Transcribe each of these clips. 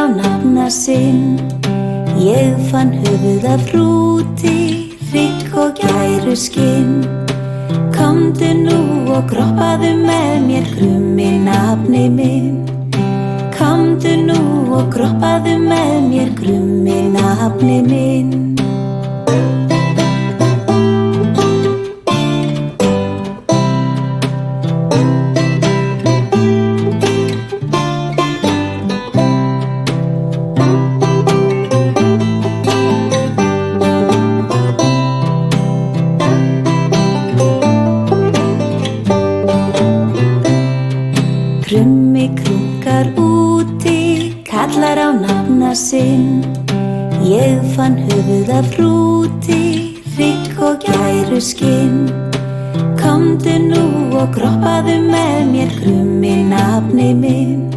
nafna sinn. Ég fann höfuð af hrúti, hrygg og gæru skinn. Komdu nú og groppaðu með mér, krummi nafni minn. Komdu nú og groppaðu með mér, krummi nafni minn. Krummi krúkar úti, kallar á nafna sinn. Ég fann höfuð af hrúti, hrygg og gæru skinn. Komdu nú og groppaðu með mér, krummi nafni minn.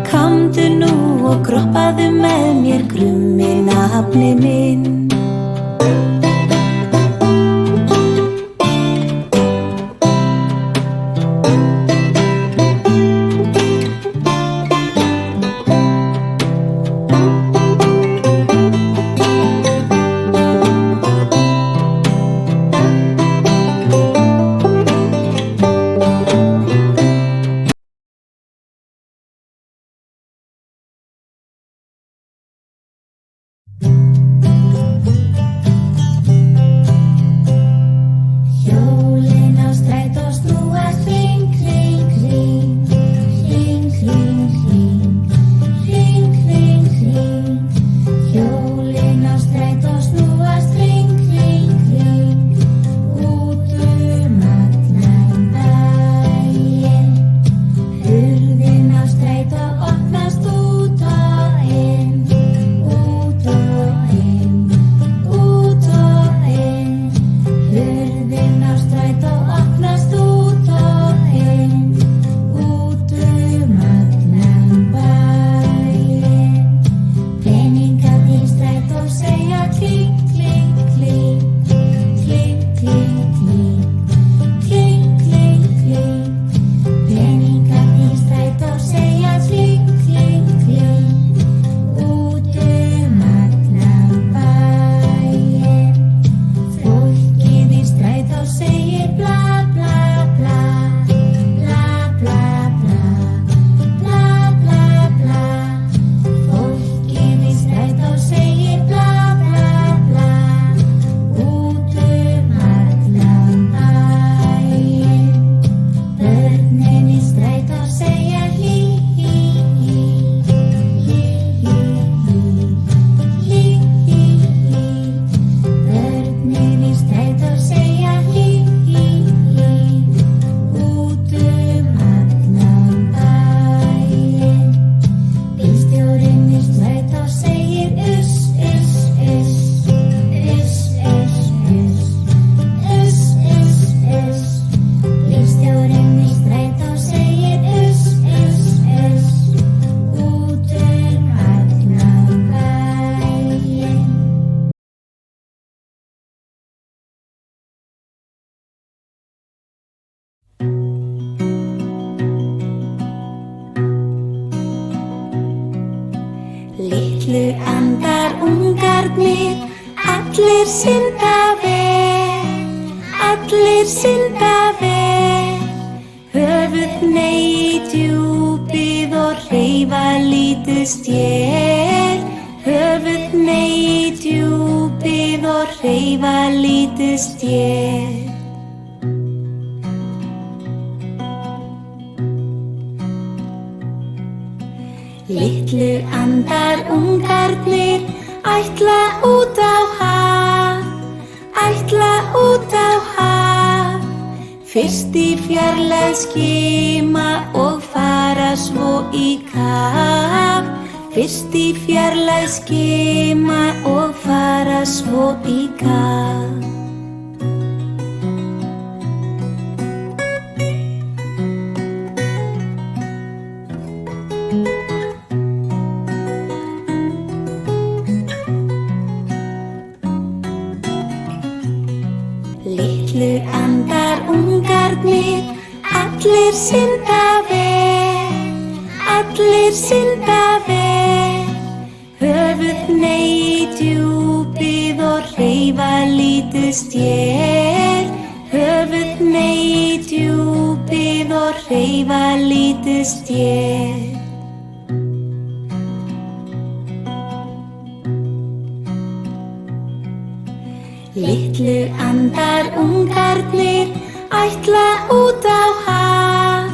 Komdu nú og groppaðu með mér, krummi nafni minn. Hjólin á strætó snúast hring, hring, hring. Hring, hring, hring. Hring, hring, hring. Hjólin á strætó snúast hring, hring, hring. Út allan bæinn. Hurðin á strætó opnast út og inn. Út og inn. Út og inn. Hurðin á strætó opnast út og inn. Út allan bæinn. Peningarnir í strætó segja kling, kling, kling. Kling, kling, kling. Kling, kling, kling. Peningarnir í strætó segja kling, kling, kling. Út allan bæinn. Fólkið í strætó segir bla, bla, bla. Bla, bla, bla. Bla, bla, bla. Fólkið í strætó segir bla, bla, bla. Út allan bæinn. Börnin í strætó segja hí, hí, hí. Hí, hí, hí. Hí, hí, hí. Börnin í strætó segja hí, hí, hí. Út allan bæinn. Bílstjórinn í strætó segir uss, uss, uss. Uss, uss, uss. Uss, uss, uss. Bílstjórinn í strætó segir uss, uss, uss. Út allan bæinn. Litlu andar ungarnir, allir synda vel, allir synda vel. Höfuð hneig í djúpið og hreyfa lítið stél. Höfuð hneig í djúpið og hreyfa lítið stél. Litlu andar ungarnir, ætla út á haf, ætla út á haf. Fyrst í fjarlægð skima og fara svo í kaf. Fyrst í fjarlægð skima og fara svo í kaf. Litlu andar ungarnir, allir synda vel, allir synda vel. hreyfa lítið stér. Höfuð megi djúpið og hreyfa lítið stér. Litlu andar ungarnir ætla út á haf,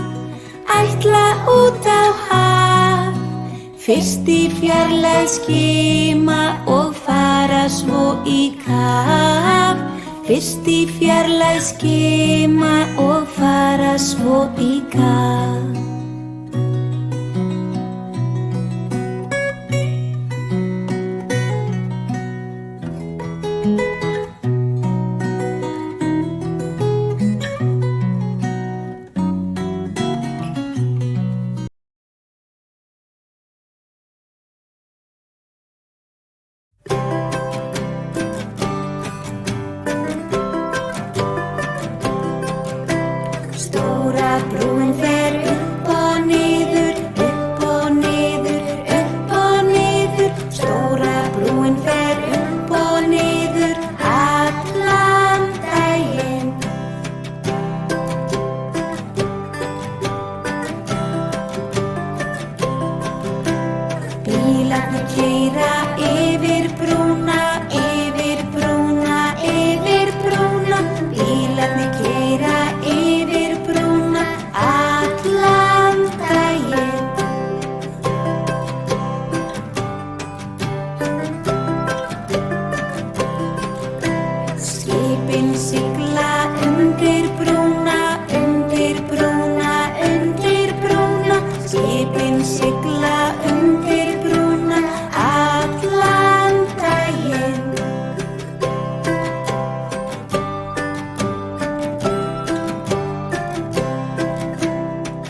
ætla út á haf. Fyrst í fjarlægð skima og fara svo í kaf. Fyrst í fjarlægð skima og fara svo í kaf. Stóra brúin fer upp og niður, upp og niður, upp og niður. Stóra brúin fer upp og niður allan daginn. Bílarnir keyra yfir brúna, yfir brúna, yfir brúna. Bílarnir keyra yfir brúna allan daginn. Skipin sigla undir brúna, undir brúna, undir brúna. Skipin sigla undir brúna allan daginn.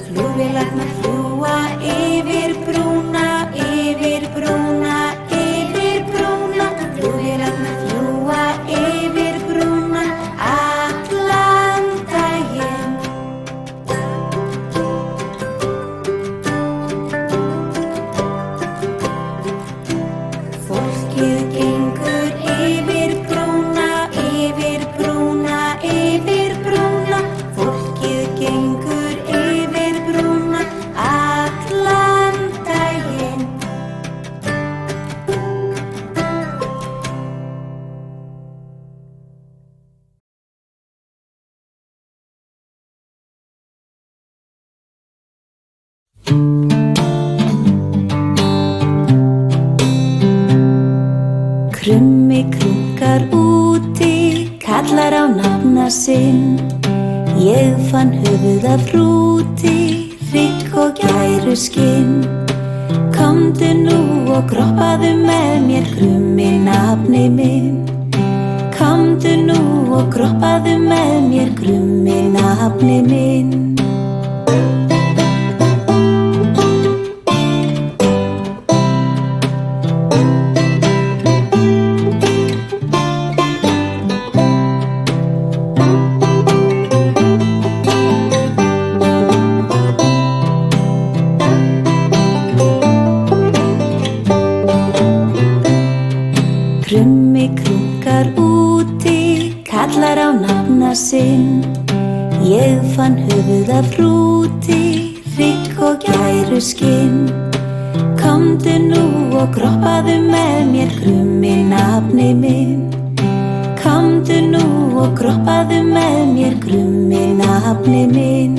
Flugvélarnar fljúga yfir brúna, yfir brúna, yfir brúna. Flugvélarnar fljúga yfir brúna allan daginn. Fólkið gengur yfir brúna, yfir brúna, yfir brúna. Fólkið gengur yfir brúna allan daginn. Krummi krunkar úti, kallar á nafna sinn. Ég fann höfuð af hrúti, hrygg og gæru skinn. Komdu nú og groppaðu með mér, krummi nafni minn. Komdu nú og groppaðu með mér, krummi nafni minn. Krummi krunkar úti, kallar á nafna sinn. Ég fann höfuð af hrúti, hrygg og gæru skinn. Komdu nú og groppaðu með mér, krummi nafni minn. Komdu nú og groppaðu með mér, krummi nafni minn.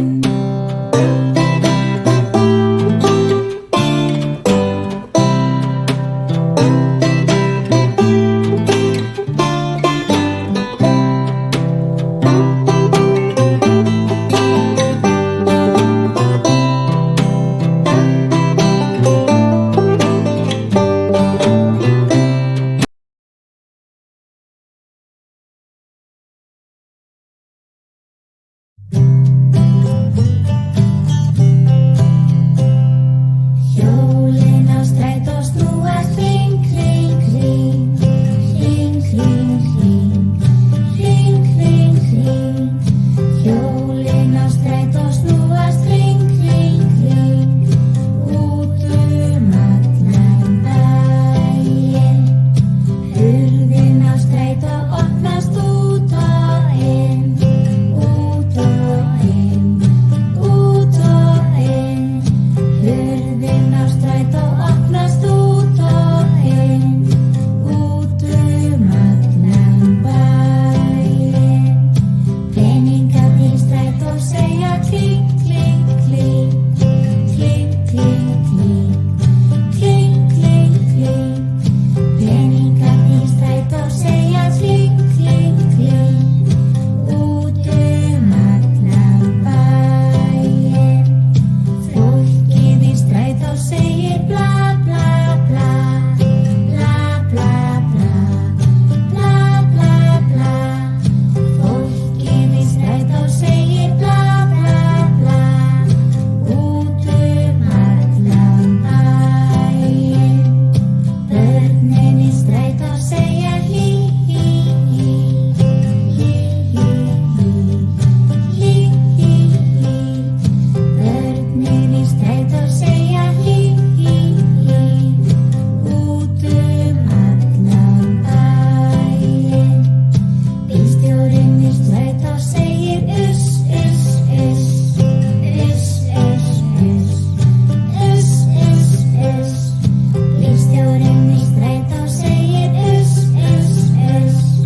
Bílstjórinn í strætó segir uss, uss, uss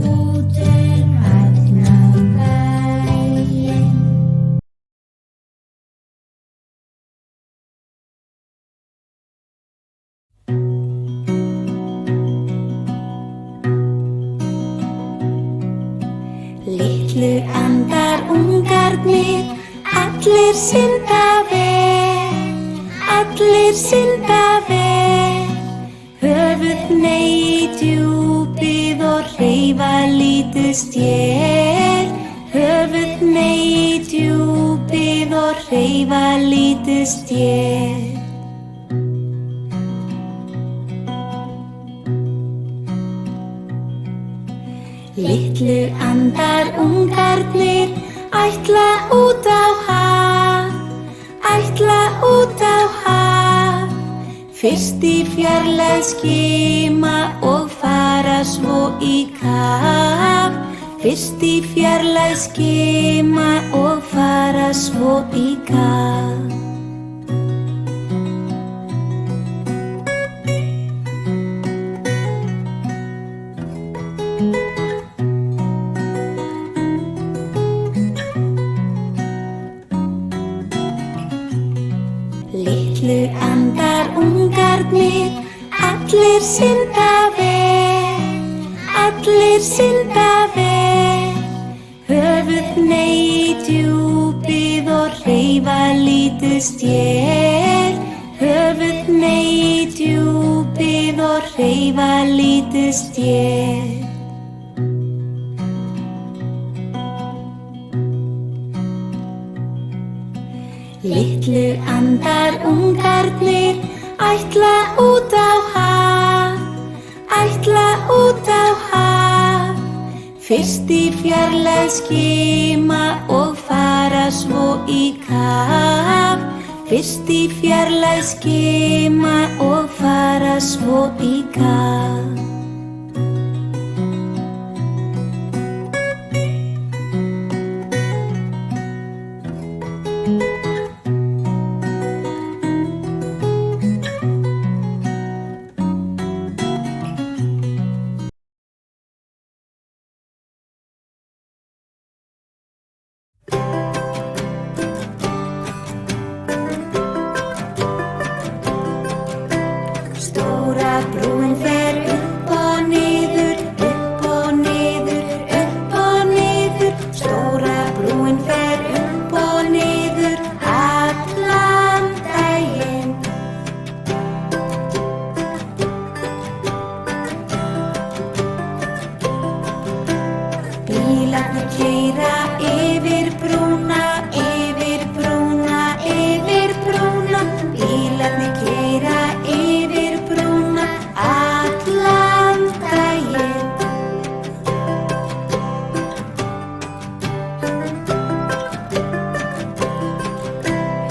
út allan bæinn. Litlu andar ungarnir, allir synda vel, allir synda vel. Höfuð hneig í djúpið og hreyfa lítið stél. Höfuð hneig í djúpið og hreyfa lítið stél. Litlu andar ungarnir, ætla út á haf, ætla út á haf. Fyrst í fjarlægð skima og fara svo í kaf. Fyrst í fjarlægð skima og fara svo í kaf. Litlu andar ungarnir, allir synda vel, allir synda vel. Höfuð hneig í djúpið og hreyfa lítið stél. Höfuð hneig í djúpið og hreyfa lítið stél. Litlu andar ungarnir, ætla út á haf, ætla út á haf. Fyrst í fjarlægð skima og fara svo í kaf. Fyrst í fjarlægð skima og fara svo í kaf. Stóra brúin fer upp og niður, upp og niður, upp og niður. Stóra brúin fer upp og niður allan daginn. Bílarnir keyra yfir brúna, yfir brúna, yfir brúna. Bílarnir keyra yfir brúna allan daginn.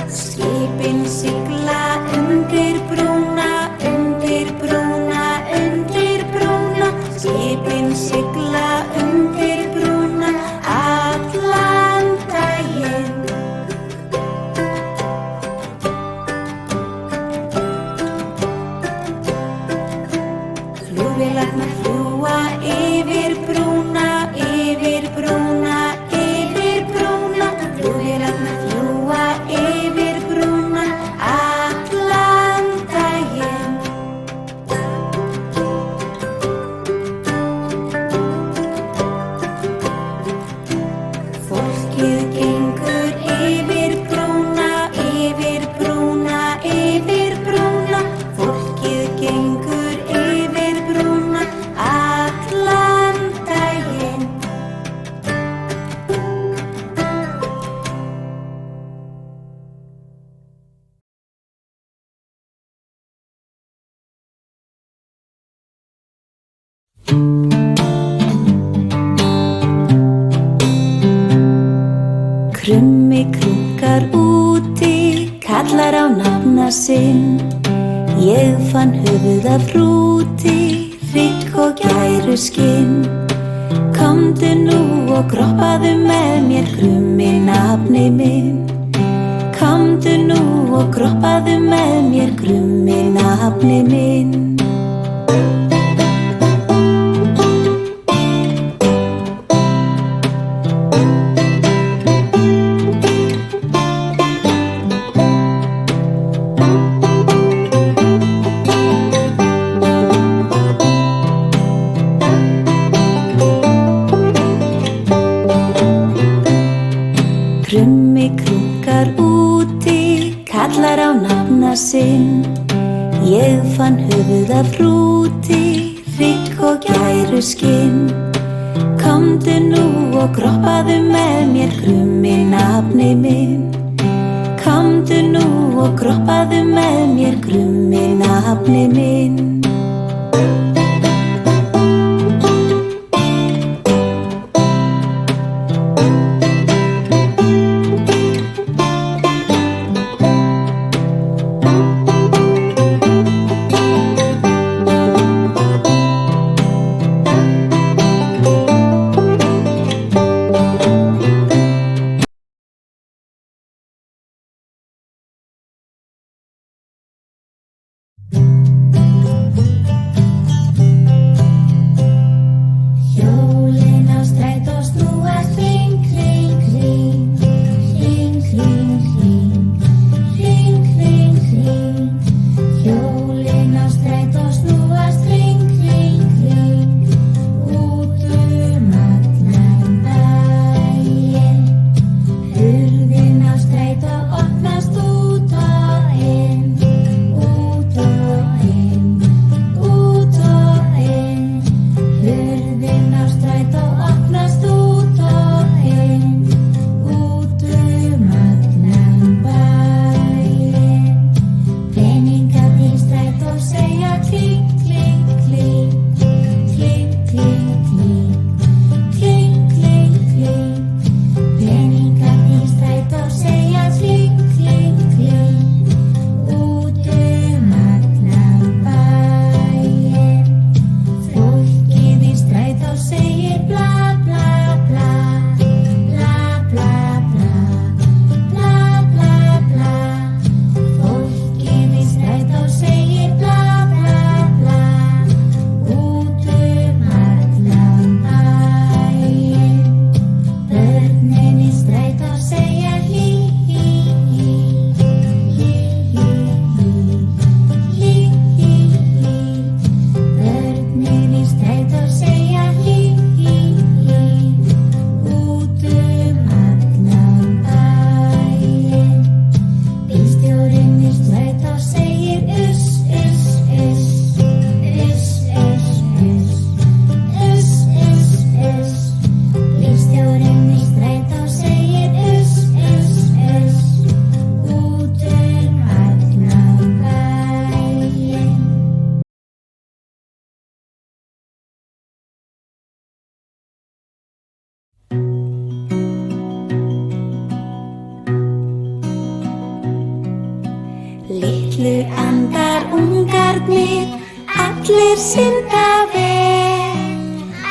Skipin sigla undir brúna, undir brúna, undir brúna. Skipin sigla undir brúna allan daginn. Flugvélarnar fljúga yfir brúna, yfir brúna, yfir brúna. Flugvélarnar fljúga yfir brúna allan daginn. Fólkið gengur yfir brúna, yfir brúna, yfir brúna. Fólkið gengur yfir brúna allan daginn. Krummi krúkar úti, kallar á nafna sinn. Ég fann höfuð af hrúti, hrygg og gæru skinn. Komdu nú og kroppaðu með mér, Krummi nafni minn. Komdu nú og kroppaðu með mér krummi nafni minn. Krummi krúkar úti, kallar á nafna sinn. Ég fann höfuð af hrúti, hrygg og gæru skinn. Komdu nú og kroppaðu með mér krummi nafni minn. Komdu nú og kroppaðu með mér krummi nafni minn. Hjólin á strætó snúast hring, hring, hring. Hring, hring, hring. Hring, hring, hring. Hjólin á strætó snúast hring, hring, hring. Út allan bæinn. Hurðin á strætó opnast út og inn. Út og inn. Út og inn. Hurðin á strætó opnast út og inn. Út allan bæinn. Peningarnir í strætó segja kling, kling, kling. Kling, kling, kling. Kling, kling, kling. Peningarnir í strætó segja kling, kling, kling. Út allan bæinn. Fólkið í strætó segir bla, bla, bla. Bla, bla, bla. Bla, bla, bla. Fólkið í strætó segir bla, bla, bla. Út allan bæinn. Börnin í strætó segja hí, hí, hí. Hí, hí, hí. Hí, hí, hí. Börnin í strætó segja hí, hí, hí. Út allan bæinn. Bílstjórinn í strætó segir uss, uss, uss. Uss, uss, uss. Uss, uss, uss. Bílstjórinn í strætó segir uss, uss, uss. Út allan bæinn. Litlu andar ungarnir, allir synda vel,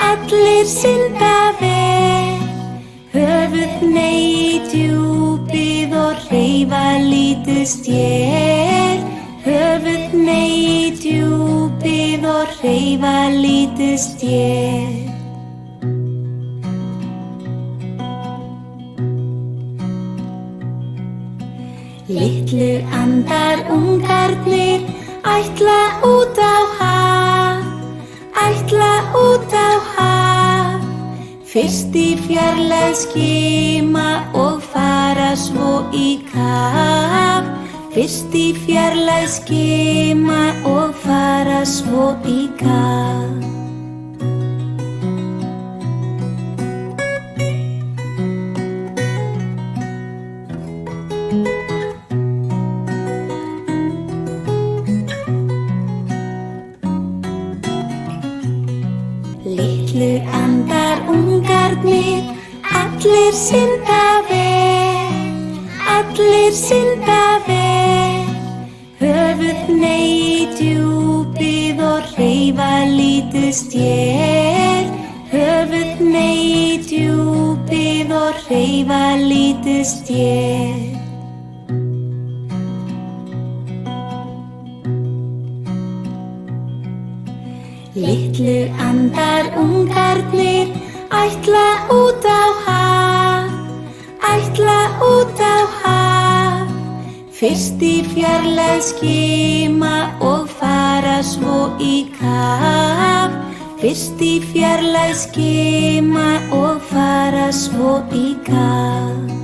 allir synda vel. Höfuð hneig í djúpið og hreyfa lítið stél. Höfuð hneig í djúpið og hreyfa lítið stél. Litlu andar ungarnir, ætla út á haf, ætla út á haf. Fyrst í fjarlægð skima og fara svo í kaf. Fyrst í fjarlægð skima og fara svo í kaf. Litlu andar ungarnir, allir synda vel, allir synda vel. Höfuð hneig í djúpið og hreyfa lítið stél. Höfuð hneig í djúpið og hreyfa lítið stél. Litlu andar ungarnir ætla út á haf, ætla út á haf. Fyrst í fjarlægð skima og fara svo í kaf. Fyrst í fjarlægð skima og fara svo í kaf.